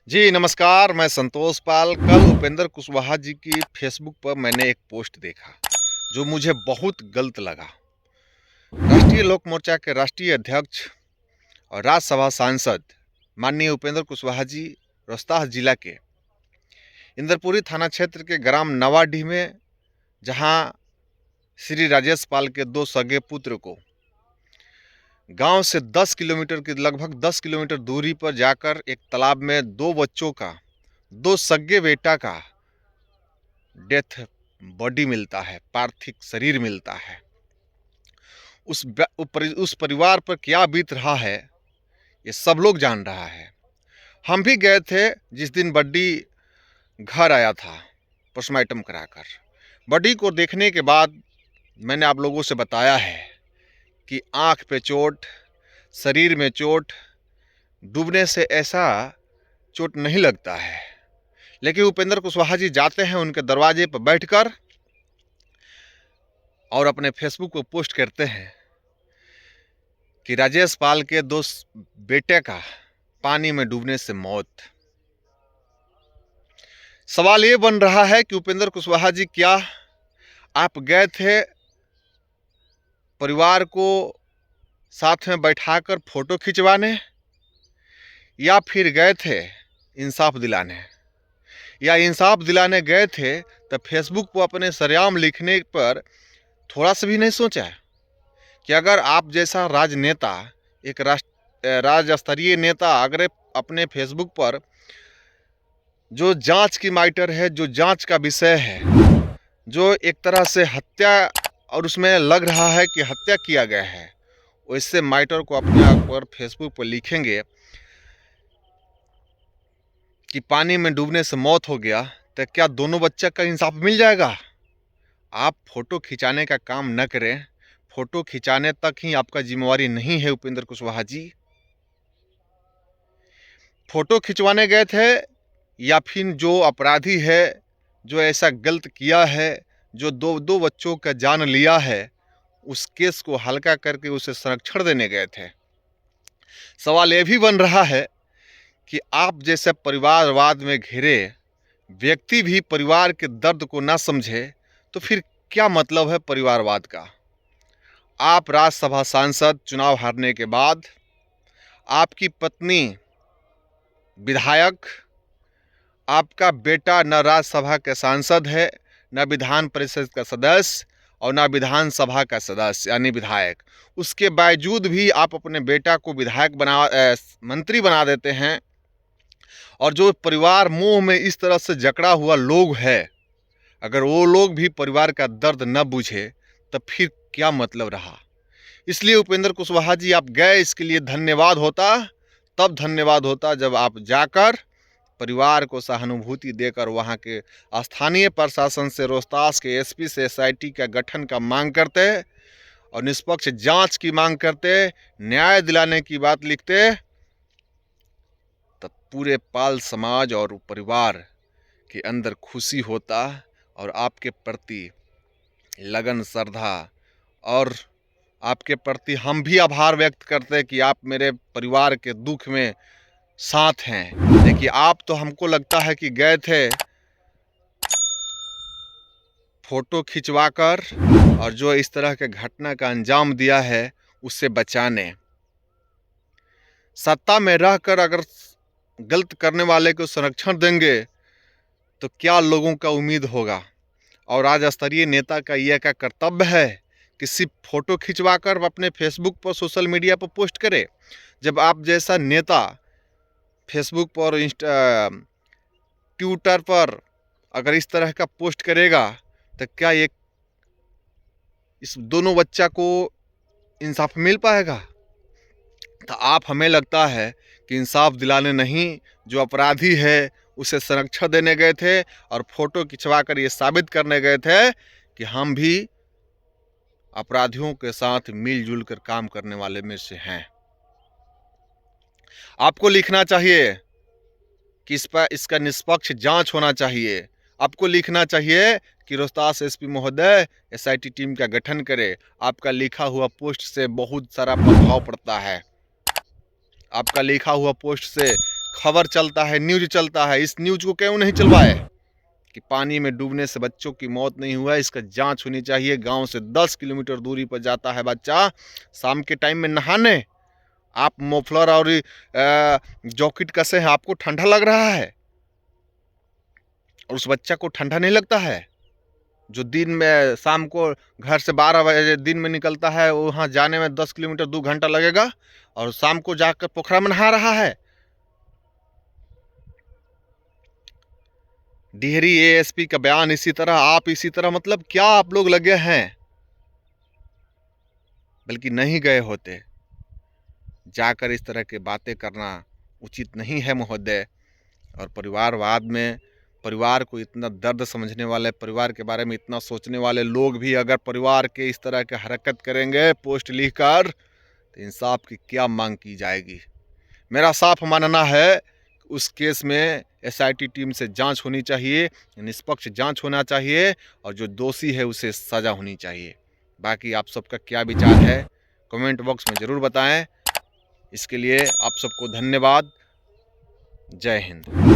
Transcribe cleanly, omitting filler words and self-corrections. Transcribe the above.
जी, नमस्कार। मैं संतोष पाल। कल उपेंद्र कुशवाहा जी की फ़ेसबुक पर मैंने एक पोस्ट देखा, जो मुझे बहुत गलत लगा। राष्ट्रीय लोक मोर्चा के राष्ट्रीय अध्यक्ष और राज्यसभा सांसद माननीय उपेंद्र कुशवाहा जी रोहतास जिला के इंदरपुरी थाना क्षेत्र के ग्राम नवाडीह में, जहां श्री राजेश पाल के 2 सगे पुत्र को गांव से 10 किलोमीटर की लगभग 10 किलोमीटर दूरी पर जाकर एक तालाब में 2 बच्चों का, 2 सगे बेटा का डेथ बॉडी मिलता है, पार्थिव शरीर मिलता है। उस परिवार पर क्या बीत रहा है, ये सब लोग जान रहा है। हम भी गए थे जिस दिन बॉडी घर आया था पोस्टमार्टम कराकर। बॉडी को देखने के बाद मैंने आप लोगों से बताया है कि आँख पे चोट, शरीर में चोट, डूबने से ऐसा चोट नहीं लगता है। लेकिन उपेंद्र कुशवाहा जी जाते हैं उनके दरवाजे पर बैठकर और अपने फेसबुक पर पोस्ट करते हैं कि राजेश पाल के 2 बेटे का पानी में डूबने से मौत। सवाल ये बन रहा है कि उपेंद्र कुशवाहा जी, क्या आप गए थे परिवार को साथ में बैठाकर फोटो खिंचवाने, या फिर गए थे इंसाफ दिलाने? या इंसाफ दिलाने गए थे तो फेसबुक पर अपने सरेआम लिखने पर थोड़ा सा भी नहीं सोचा कि अगर आप जैसा राजनेता, एक राज्य स्तरीय नेता, अगर अपने फेसबुक पर जो जांच की मैटर है, जो जांच का विषय है, जो एक तरह से हत्या और उसमें लग रहा है कि हत्या किया गया है, वैसे मैटर को अपने आप पर फेसबुक पर लिखेंगे कि पानी में डूबने से मौत हो गया, तो क्या दोनों बच्चा का इंसाफ मिल जाएगा? आप फोटो खिंचाने का काम न करें। फोटो खिंचाने तक ही आपका जिम्मेवारी नहीं है उपेंद्र कुशवाहा जी। फोटो खिंचवाने गए थे, या फिर जो अपराधी है, जो ऐसा गलत किया है, जो दो बच्चों का जान लिया है, उस केस को हल्का करके उसे संरक्षण देने गए थे? सवाल यह भी बन रहा है कि आप जैसे परिवारवाद में घिरे व्यक्ति भी परिवार के दर्द को ना समझे, तो फिर क्या मतलब है परिवारवाद का? आप राज्यसभा सांसद चुनाव हारने के बाद आपकी पत्नी विधायक, आपका बेटा न राज्यसभा के सांसद है, न विधान परिषद का सदस्य, और न विधानसभा का सदस्य यानी विधायक। उसके बावजूद भी आप अपने बेटा को विधायक मंत्री बना देते हैं। और जो परिवार मोह में इस तरह से जकड़ा हुआ लोग है, अगर वो लोग भी परिवार का दर्द न बुझे तो फिर क्या मतलब रहा? इसलिए उपेंद्र कुशवाहा जी, आप गए, इसके लिए धन्यवाद होता, तब धन्यवाद होता जब आप जाकर परिवार को सहानुभूति देकर वहाँ के स्थानीय प्रशासन से, रोहतास के एसपी से एसआईटी का गठन का मांग करते और निष्पक्ष जांच की मांग करते, न्याय दिलाने की बात लिखते, तब पूरे पाल समाज और परिवार के अंदर खुशी होता और आपके प्रति लगन, श्रद्धा, और आपके प्रति हम भी आभार व्यक्त करते हैं कि आप मेरे परिवार के दुख में साथ हैं। देखिए, आप तो, हमको लगता है कि गए थे फोटो खिंचवाकर, और जो इस तरह के घटना का अंजाम दिया है उससे बचाने। सत्ता में रहकर अगर गलत करने वाले को संरक्षण देंगे तो क्या लोगों का उम्मीद होगा? और राज्य स्तरीय नेता का यह क्या कर्तव्य है कि सिर्फ फोटो खिंचवाकर अपने फेसबुक पर, सोशल मीडिया पर पोस्ट करे? जब आप जैसा नेता फेसबुक पर, ट्विटर पर अगर इस तरह का पोस्ट करेगा तो क्या इस दोनों बच्चा को इंसाफ मिल पाएगा? तो आप, हमें लगता है कि इंसाफ दिलाने नहीं, जो अपराधी है उसे संरक्षण देने गए थे और फोटो खिंचवाकर ये साबित करने गए थे कि हम भी अपराधियों के साथ मिलजुल कर काम करने वाले में से हैं। आपको लिखना चाहिए कि इस पर, इसका निष्पक्ष जांच होना चाहिए। आपको लिखना चाहिए कि रोहतास एसपी महोदय एसआईटी टीम का गठन करे। आपका लिखा हुआ पोस्ट से बहुत सारा प्रभाव पड़ता है। आपका लिखा हुआ पोस्ट से खबर चलता है, न्यूज़ चलता है, इस न्यूज़ को क्यों नहीं चलवाए कि पानी में डूबने से बच्चों की मौत नहीं हुआ, इसका जांच होनी चाहिए। गांव से 10 किलोमीटर दूरी पर जाता है बच्चा शाम के टाइम में नहाने, आप मोफलर और जॉकेट कसे हैं, आपको ठंडा लग रहा है और उस बच्चा को ठंडा नहीं लगता है। जो दिन में शाम को घर से 12 बजे दिन में निकलता है, वहाँ जाने में 10 किलोमीटर 2 घंटा लगेगा और शाम को जाकर पोखरा में नहा रहा है। डिहरी एएसपी का बयान इसी तरह, आप इसी तरह, मतलब क्या आप लोग लगे हैं? बल्कि नहीं गए होते, जाकर इस तरह की बातें करना उचित नहीं है महोदय। और परिवारवाद में परिवार को इतना दर्द समझने वाले, परिवार के बारे में इतना सोचने वाले लोग भी अगर परिवार के इस तरह के हरकत करेंगे पोस्ट लिखकर, तो इंसाफ की क्या मांग की जाएगी? मेरा साफ मानना है उस केस में एसआईटी टीम से जांच होनी चाहिए, निष्पक्ष जांच होना चाहिए और जो दोषी है उसे सज़ा होनी चाहिए। बाकी आप सबका क्या विचार है कमेंट बॉक्स में ज़रूर बताएं। इसके लिए आप सबको धन्यवाद। जय हिंद।